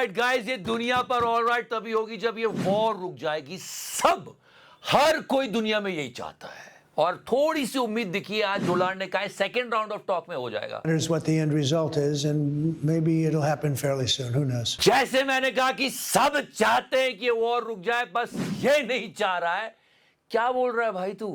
Alright guys, ये दुनिया पर ऑलराइट तभी होगी जब ये वॉर रुक जाएगी। सब हर कोई दुनिया में यही चाहता है और थोड़ी सी उम्मीद दिखी है। आज डोनाल्ड ने कहा सेकंड राउंड ऑफ टॉक में हो जाएगा। Here's what the end result is, and maybe it'll happen fairly soon. Who knows? जैसे मैंने कहा कि सब चाहते हैं कि ये वॉर रुक जाए, बस ये नहीं चाह रहा है। क्या बोल रहा है भाई तू?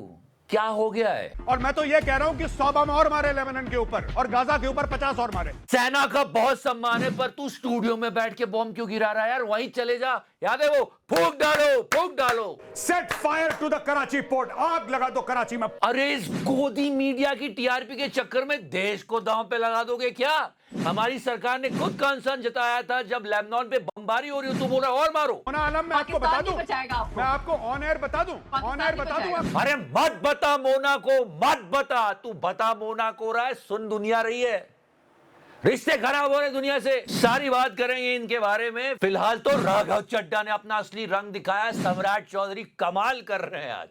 क्या हो गया है? और मैं तो ये कह रहा हूं कि 100 बम और मारे लेबनान के ऊपर और गाजा के ऊपर 50 और मारे। सेना का बहुत सम्मान है, पर तू स्टूडियो में बैठ के बॉम्ब क्यों गिरा रहा है यार? वहीं चले जा। याद है वो फूंक डालो, फूंक डालो। Set fire to the Karachi port, आग लगा दो कराची में। अरे इस गोदी मीडिया की टीआरपी के चक्कर में देश को दांव पे लगा दोगे क्या? हमारी सरकार ने खुद कंसर्न जताया था जब लेबनान पे बमबारी हो रही हो, तो बोला और मारो। आलम मैं आपको बता दूं, मैं आपको ऑन एयर बता दूं, ऑन एयर बता दूं। अरे मत बता मोना को, मत बता। तू बता मोना को रहा है, सुन दुनिया रही है। रिश्ते खराब हो रहे दुनिया से। सारी बात करेंगे इनके बारे में। फिलहाल तो राघव चड्ढा ने अपना असली रंग दिखाया। सम्राट चौधरी कमाल कर रहे हैं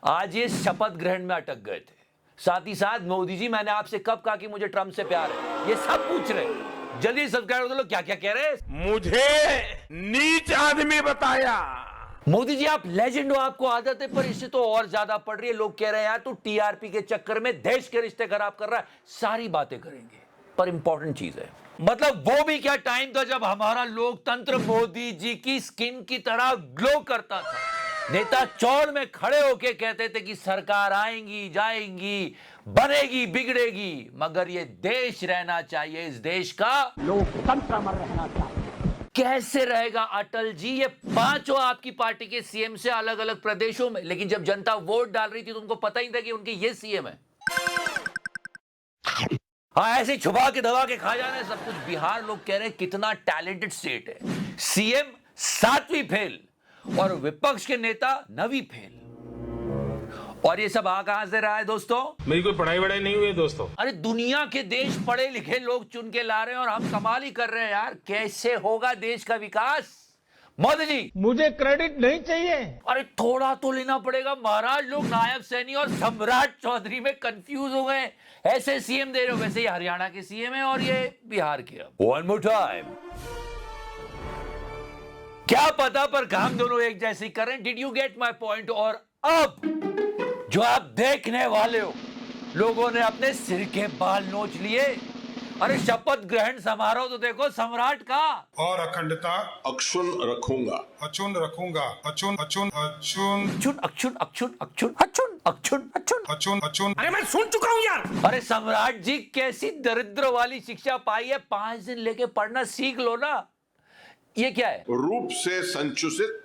आज ये शपथ ग्रहण में अटक गए थे। साथ ही साथ मोदी जी, मैंने आपसे कब कहा कि मुझे ट्रम्प से प्यार है? ये सब पूछ रहे हैं। जल्दी सब्सक्राइब कर दो। क्या क्या कह रहे हैं? मुझे नीच आदमी बताया। मोदी जी आप लेजेंड हो, आपको आदत है, पर इससे तो और ज्यादा पड़ रही है। लोग कह रहे हैं यार तू टीआरपी के चक्कर में देश के रिश्ते खराब कर रहा है। सारी बातें करेंगे, पर इंपॉर्टेंट चीज है, मतलब वो भी क्या टाइम था जब हमारा लोकतंत्र मोदी जी की स्किन की तरह ग्लो करता था। नेता चौड़ में खड़े होके कहते थे कि सरकार आएंगी जाएंगी, बनेगी बिगड़ेगी, मगर ये देश रहना चाहिए, इस देश का लोकतंत्र अमर रहना चाहिए। कैसे रहेगा अटल जी? ये पांचों आपकी पार्टी के सीएम से अलग अलग प्रदेशों में, लेकिन जब जनता वोट डाल रही थी तो उनको पता ही था कि उनके ये सीएम है। हाँ, ऐसे छुपा के दबा के खा जाना है सब कुछ। बिहार लोग कह रहे हैं कितना टैलेंटेड स्टेट है। सीएम 7वीं फेल और विपक्ष के नेता 9वीं फेल। और ये सब आ कहां से रहा है दोस्तों? मेरी कोई पढ़ाई वढ़ाई नहीं हुई है दोस्तों। अरे दुनिया के देश पढ़े लिखे लोग चुन के ला रहे हैं और हम कमाल ही कर रहे हैं यार। कैसे होगा देश का विकास? मोदी जी मुझे क्रेडिट नहीं चाहिए। अरे थोड़ा तो लेना पड़ेगा महाराज। लोग नायब सैनी और सम्राट चौधरी में कंफ्यूज हो गए। ऐसे सीएम दे रहे हो, वैसे ही हरियाणा के सीएम है और ये बिहार के। वन मोर टाइम, क्या पता पर काम दोनों एक जैसे ही करें। Did you get my point? और अब जो आप देखने वाले हो, लोगों ने अपने सिर के बाल नोच लिए। अरे शपथ ग्रहण समारोह तो देखो सम्राट का। और अखंडता अक्षुण रखूंगा, अचून रखूंगा, अचून अचून अचून अक्षुण अक्षुण अक्षुण अक्षुण अक्षुण अक्षुण अक्षुण अचून अचून। अरे मैं सुन चुका हूं यार। अरे सम्राट जी कैसी दरिद्र वाली शिक्षा पाई है? 5 दिन लेके पढ़ना सीख लो ना। ये क्या है? रूप से संकुचित,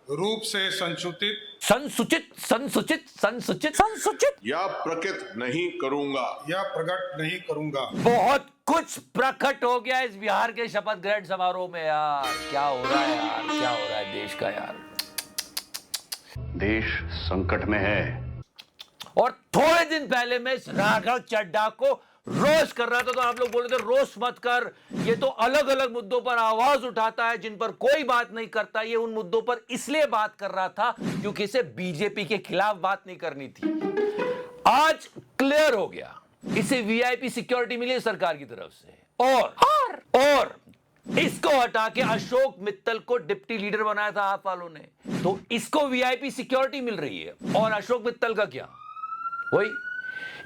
रूप से संकुचित, संसूचित संसूचित संसूचित संसूचित या प्रकट नहीं करूंगा, या प्रकट नहीं करूंगा। बहुत कुछ प्रकट हो गया इस बिहार के शपथ ग्रहण समारोह में यार। क्या हो रहा है यार? क्या हो रहा है देश का यार? देश संकट में है। और थोड़े दिन पहले मैं इस राघव चड्ढा को रोस्ट कर रहा था तो आप लोग बोल रहे थे रोस्ट मत कर, ये तो अलग अलग मुद्दों पर आवाज उठाता है जिन पर कोई बात नहीं करता। ये उन मुद्दों पर इसलिए बात कर रहा था क्योंकि इसे बीजेपी के खिलाफ बात नहीं करनी थी। आज क्लियर हो गया, इसे वीआईपी सिक्योरिटी मिली है सरकार की तरफ से। और इसको हटा के अशोक मित्तल को डिप्टी लीडर बनाया था आप वालों ने, तो इसको वीआईपी सिक्योरिटी मिल रही है। और अशोक मित्तल का क्या? वही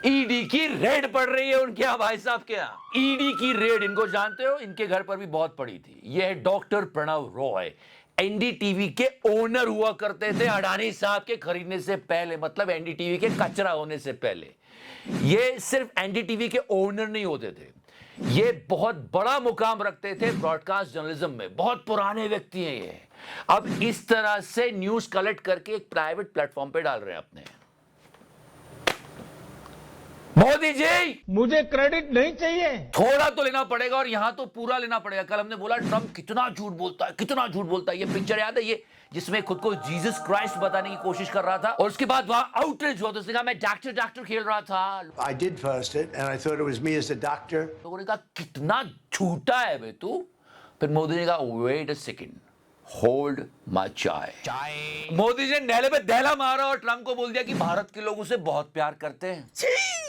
ईडी की रेड पड़ रही है उनके यहाँ भाई साहब के यहाँ। ईडी की रेड, इनको जानते हो, इनके घर पर भी बहुत पड़ी थी। ये है डॉक्टर प्रणव रॉय, एनडीटीवी के ओनर हुआ करते थे अडानी साहब के खरीदने से पहले, मतलब एनडीटीवी के कचरा होने से पहले। ये सिर्फ एनडीटीवी के ओनर नहीं होते थे, ये बहुत बड़ा मुकाम रखते थे ब्रॉडकास्ट जर्नलिज्म में। बहुत पुराने व्यक्ति हैं ये। अब इस तरह से न्यूज कलेक्ट करके एक प्राइवेट प्लेटफॉर्म पे डाल रहे हैं अपने। मोदी जी मुझे क्रेडिट नहीं चाहिए। थोड़ा तो लेना पड़ेगा और यहां तो पूरा लेना पड़ेगा। कल हमने बोला ट्रम्प कितना झूठ बोलता है, कितना झूठ बोलता है। ये पिक्चर याद है ये, जिसमें खुद को जीसस क्राइस्ट बताने की कोशिश कर रहा था और उसके बाद वहां आउटरीच हुआ तो उसने कहा मैं डॉक्टर खेल रहा था। I did post it, and I thought it was me as a doctor. लोगों ने कहा कितना झूठा है बे तू। फिर मोदी ने कहा wait a second, hold my chai. Modi जी ने नहले पे दहला मारा और ट्रम्प को बोल दिया कि भारत के लोग उसे बहुत प्यार करते हैं।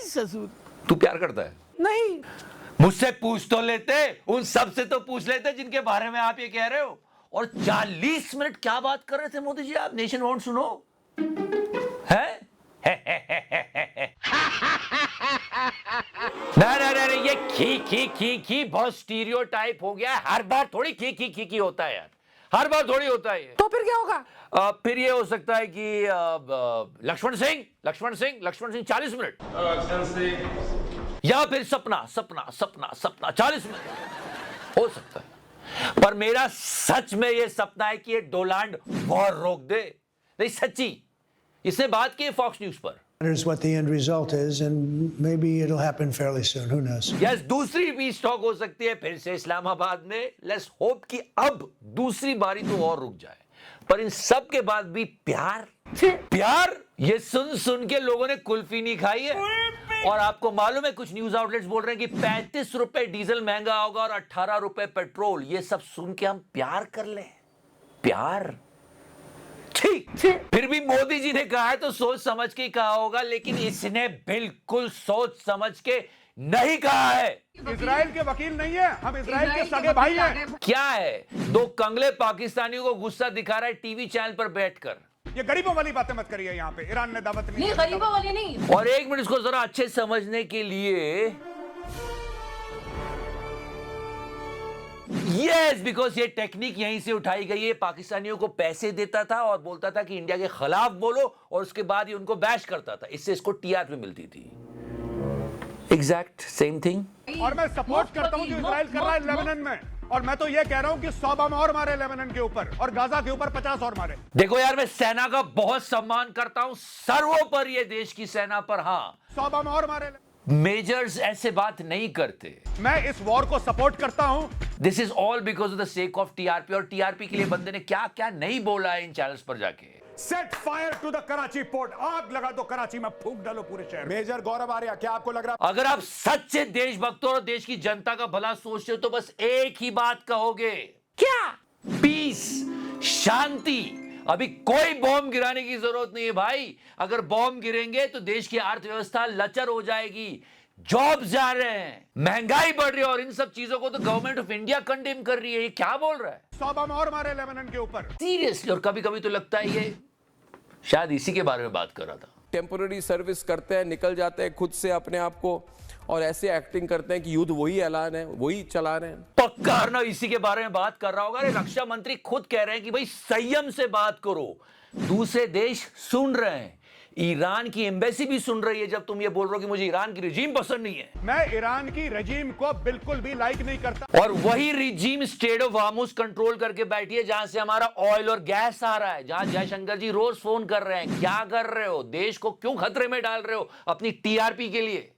ससुर तू प्यार करता है? नहीं। मुझसे पूछ तो लेते, उन सब से तो पूछ लेते जिनके बारे में आप ये कह रहे हो। और 40 मिनट क्या बात कर रहे थे मोदी जी आप? नेशन वांट सुनो है? नहीं, ये खी बहुत स्टीरियोटाइप हो गया। हर बार थोड़ी खी होता है यार, हर बार थोड़ी होता है ये। तो फिर क्या होगा? फिर ये हो सकता है कि लक्ष्मण सिंह 40 मिनट, या फिर सपना 40 मिनट हो सकता है। पर मेरा सच में ये सपना है कि ये डोनाल्ड वॉर रोक दे। नहीं सच्ची, इसने बात की फॉक्स न्यूज पर। Matters what the end result is, and maybe it'll happen fairly soon. Who knows? Yes, दूसरी पीस टॉक हो सकती है फिर से इस्लामाबाद में। लेट्स होप कि अब दूसरी बारी तो और रुक जाए। पर इन सब के बाद भी प्यार ये सुन के लोगों ने कुल्फी नहीं खाई है। और आपको मालूम है कुछ न्यूज आउटलेट्स बोल रहे हैं कि 35 रुपए डीजल महंगा होगा और 18 रुपए पेट्रोल। ये सब सुन के हम प्यार कर लें? प्यार ठीक, फिर भी मोदी जी ने कहा है तो सोच समझ के कहा होगा, लेकिन इसने बिल्कुल सोच समझ के नहीं कहा है। इजराइल के वकील नहीं है, हम इजराइल के सगे भाई हैं। क्या है, दो कंगले पाकिस्तानियों को गुस्सा दिखा रहा है टीवी चैनल पर बैठकर। ये गरीबों वाली बातें मत करिए यहाँ पे। ईरान ने दावत नहीं, गरीबों वाले नहीं। और एक मिनट इसको जरा अच्छे समझने के लिए, यस, बिकॉज ये टेक्निक यहीं से उठाई गई है। पाकिस्तानियों को पैसे देता था और बोलता था कि इंडिया के खिलाफ बोलो, और उसके बाद ही उनको बैश करता था। इससे इसको टीआरपी मिलती थी। Exact same thing. और मैं सपोर्ट करता हूँ जो इजराइल कर रहा है लेबनान में। और मैं तो ये कह रहा हूँ कि 100 बम और मारे लेबनान के ऊपर, और गाजा के ऊपर 50 और मारे। देखो यार, मैं सेना का बहुत सम्मान करता हूं, सर्वोपरि ये देश की सेना पर। हाँ, 100 बम और मारे। मेजर्स ऐसे बात नहीं करते। मैं इस वॉर को सपोर्ट करता हूं। This is all because of the sake of TRP. और टीआरपी के लिए बंदे ने क्या क्या नहीं बोला है इन चैनल्स पर जाके। Set fire to the Karachi port. आग लगा दो कराची में, फूंक डालो पूरे शहर। मेजर गौरव आर्या, क्या आपको लग रहा? अगर आप सच्चे देशभक्त और देश की जनता का भला सोचते हो तो बस एक ही बात कहोगे, क्या? पीस, शांति। अभी कोई बॉम्ब गिराने की जरूरत नहीं है भाई। अगर बॉम्ब गिरेंगे तो देश की अर्थव्यवस्था लचर हो जाएगी, जॉब जा रहे हैं, महंगाई बढ़ रही है, और इन सब चीजों को तो गवर्नमेंट ऑफ इंडिया कंडेम कर रही है। ये क्या बोल रहा है? 100 बम और मारे लेबनान के ऊपर। सीरियसली। और कभी कभी तो लगता है ये शायद इसी के बारे में बात कर रहा था। टेम्पोररी सर्विस करते हैं, निकल जाते हैं खुद से अपने आप को, और ऐसे एक्टिंग करते हैं कि युद्ध वही ऐलान है, वही चला रहे हैं। पक्का ना इसी के बारे में बात कर रहा होगा। अरे रक्षा मंत्री खुद कह रहे हैं कि भाई संयम से बात करो। दूसरे देश सुन रहे हैं, ईरान की एम्बेसी भी सुन रही है जब तुम ये बोल रहे हो कि मुझे ईरान की रिजीम पसंद नहीं है। मैं ईरान की रिजीम को बिल्कुल भी लाइक नहीं करता। और वही regime state of Hormuz control करके बैठी है जहां से हमारा ऑयल और गैस आ रहा है, जहां जयशंकर जी रोज फोन कर रहे हैं। क्या कर रहे हो? देश को क्यों खतरे में डाल रहे हो अपनी टीआरपी के लिए?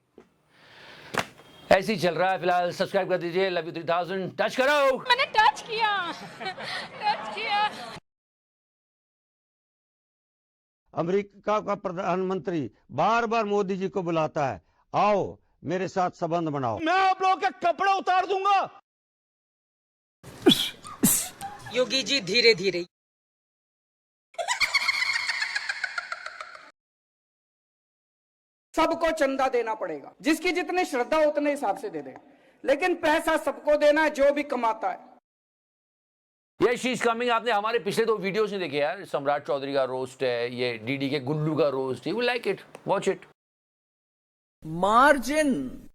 ऐसे ही चल रहा है फिलहाल। सब्सक्राइब कर दीजिए। Love you 3000। टच करो। मैंने टच किया। अमेरिका का प्रधानमंत्री बार बार मोदी जी को बुलाता है, आओ मेरे साथ संबंध बनाओ। मैं आप लोगों के कपड़े उतार दूंगा। योगी जी धीरे धीरे। सबको चंदा देना पड़ेगा, जिसकी जितनी श्रद्धा उतने हिसाब से दे दे, लेकिन पैसा सबको देना है जो भी कमाता है। ये शी इज कमिंग। आपने हमारे पिछले 2 वीडियोस नहीं देखे यार? सम्राट चौधरी का रोस्ट है, ये डीडी के गुल्लू का रोस्ट है। You like it, watch it. Margin